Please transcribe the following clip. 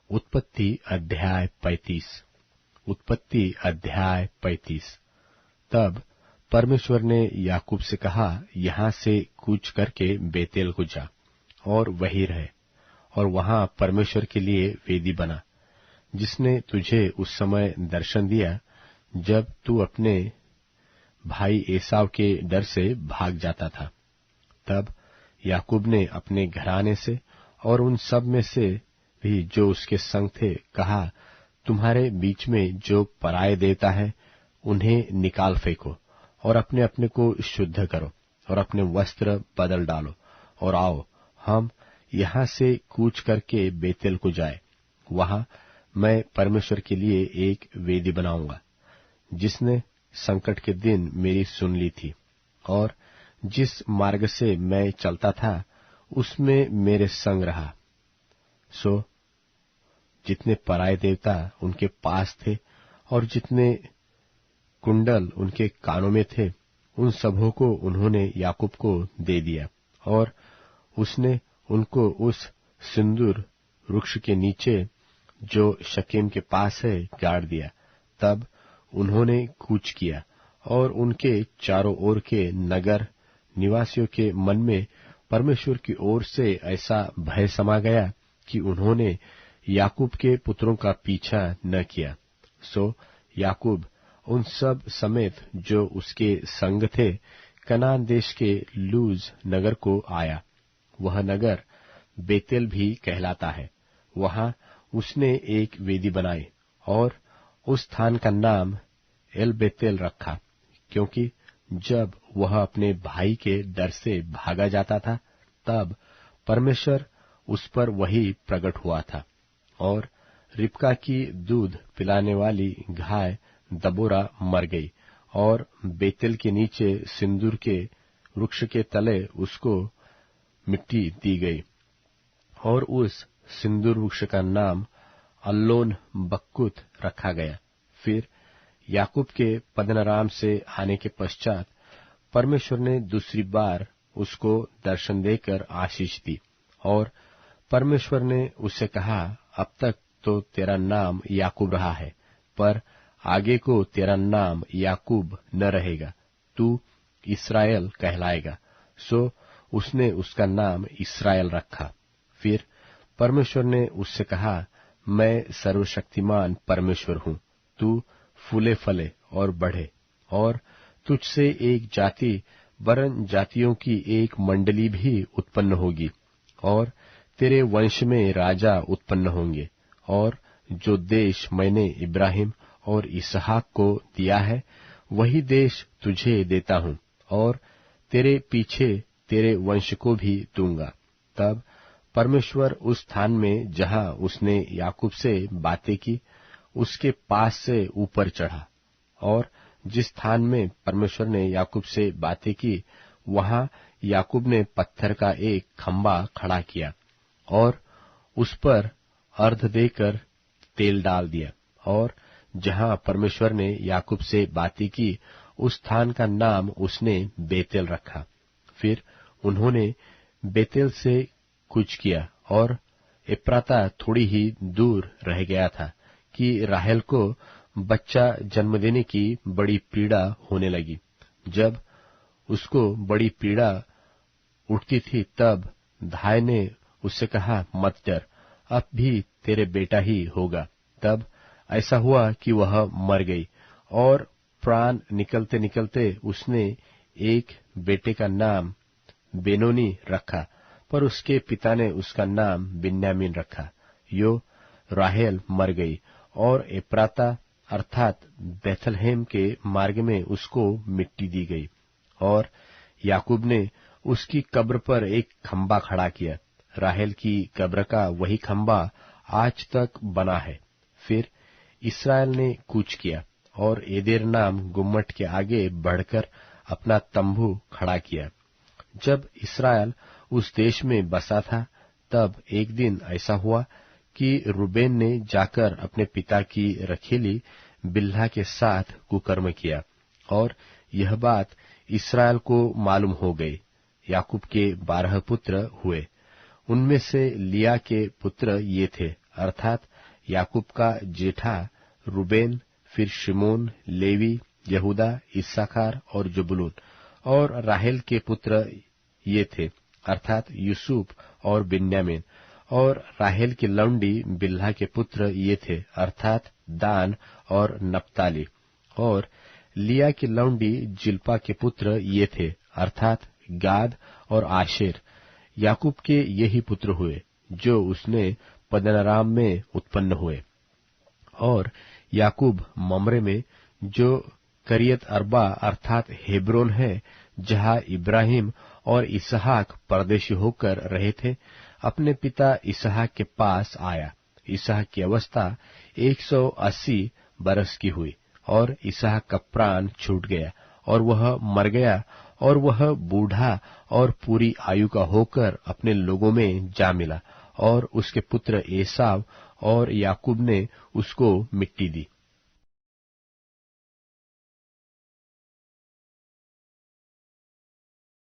उत्पत्ति अध्याय 35। उत्पत्ति अध्याय 35। तब परमेश्वर ने याकूब से कहा, यहाँ से कूच करके बेतेल को जा और वहीं रहे, और वहां परमेश्वर के लिए वेदी बना, जिसने तुझे उस समय दर्शन दिया जब तू अपने भाई एसाव के डर से भाग जाता था। तब याकूब ने अपने घराने से और उन सब में से भी जो उसके संग थे कहा, तुम्हारे बीच में जो पराये देवता है उन्हें निकाल फेंको और अपने अपने को शुद्ध करो और अपने वस्त्र बदल डालो और आओ, हम यहाँ से कूच करके बेतेल को जाए। वहां मैं परमेश्वर के लिए एक वेदी बनाऊंगा, जिसने संकट के दिन मेरी सुन ली थी और जिस मार्ग से मैं चलता था उसमें मेरे संग रहा। सो जितने पराये देवता उनके पास थे और जितने कुंडल उनके कानों में थे, उन सबों को उन्होंने याकूब को दे दिया और उसने उनको उस सिंदूर वृक्ष के नीचे जो शकेम के पास है गाड़ दिया। तब उन्होंने कूच किया और उनके चारों ओर के नगर निवासियों के मन में परमेश्वर की ओर से ऐसा भय समा गया कि उन्होंने याकूब के पुत्रों का पीछा न किया। सो याकूब उन सब समेत जो उसके संग थे कनान देश के लूज नगर को आया। वह नगर बेतेल भी कहलाता है। वहां उसने एक वेदी बनाई और उस स्थान का नाम एल बेतेल रखा, क्योंकि जब वह अपने भाई के डर से भागा जाता था तब परमेश्वर उस पर वही प्रकट हुआ था। और रिबका की दूध पिलाने वाली गाय दबोरा मर गई और बेतेल के नीचे सिंदूर के वृक्ष के तले उसको मिट्टी दी गई और उस सिंदूर वृक्ष का नाम अल्लोन बक्कुत रखा गया। फिर याकूब के पद्दनराम से आने के पश्चात परमेश्वर ने दूसरी बार उसको दर्शन देकर आशीष दी और परमेश्वर ने उससे कहा, अब तक तो तेरा नाम याकूब रहा है, पर आगे को तेरा नाम याकूब न रहेगा, तू इस्राएल कहलाएगा। सो उसने उसका नाम इस्राएल रखा। फिर परमेश्वर ने उससे कहा, मैं सर्वशक्तिमान परमेश्वर हूँ, तू फूले फले और बढ़े और तुझसे एक जाति वरन जातियों की एक मंडली भी उत्पन्न होगी और तेरे वंश में राजा उत्पन्न होंगे। और जो देश मैंने इब्राहिम और इसहाक को दिया है वही देश तुझे देता हूँ और तेरे पीछे तेरे वंश को भी दूंगा। तब परमेश्वर उस स्थान में जहाँ उसने याकूब से बातें की उसके पास से ऊपर चढ़ा, और जिस स्थान में परमेश्वर ने याकूब से बातें की वहां याकूब ने पत्थर का एक खंबा खड़ा किया और उस पर अर्ध देकर तेल डाल दिया, और जहां परमेश्वर ने याकूब से बातें की उस स्थान का नाम उसने बेतेल रखा। फिर उन्होंने बेतेल से कूच किया और एप्राता थोड़ी ही दूर रह गया था कि राहेल को बच्चा जन्म देने की बड़ी पीड़ा होने लगी। जब उसको बड़ी पीड़ा उठती थी तब धाय ने उससे कहा, मत डर, अब भी तेरे बेटा ही होगा। तब ऐसा हुआ कि वह मर गई और प्राण निकलते निकलते उसने एक बेटे का नाम बेनोनी रखा, पर उसके पिता ने उसका नाम बिन्यामीन रखा। यो राहेल मर गई और एप्राता अर्थात बेथलहेम के मार्ग में उसको मिट्टी दी गई, और याकूब ने उसकी कब्र पर एक खंबा खड़ा किया। राहेल की कब्र का वही खंबा आज तक बना है। फिर इस्राएल ने कूच किया और एदेर नाम गुम्मट के आगे बढ़कर अपना तंबू खड़ा किया। जब इस्राएल उस देश में बसा था तब एक दिन ऐसा हुआ कि रूबेन ने जाकर अपने पिता की रखीली बिल्हा के साथ कुकर्म किया, और यह बात इस्राएल को मालूम हो गई। याकूब के 12 पुत्र हुए। उनमें से लिया के पुत्र ये थे, अर्थात याकूब का जेठा रूबेन, फिर शिमोन, लेवी, यहूदा, इस्साकार और जबूलून। और राहेल के पुत्र ये थे, अर्थात यूसुफ और बिन्यामीन। और राहेल की लौंडी बिल्हा के पुत्र ये थे, अर्थात दान और नप्ताली। और लिया की लौंडी जिल्पा के पुत्र ये थे, अर्थात गाद और आशेर। याकूब के यही पुत्र हुए जो उसने पद्दनराम में उत्पन्न हुए। और याकूब ममरे में, जो करियत अर्बा अर्थात हेब्रोन है, जहां इब्राहिम और इसहाक परदेशी होकर रहे थे, अपने पिता इसहाक के पास आया। इसहाक की अवस्था 180 बरस की हुई और इसहाक का प्राण छूट गया और वह मर गया, और वह बूढ़ा और पूरी आयु का होकर अपने लोगों में जा मिला। और उसके पुत्र एसाव और याकूब ने उसको मिट्टी दी।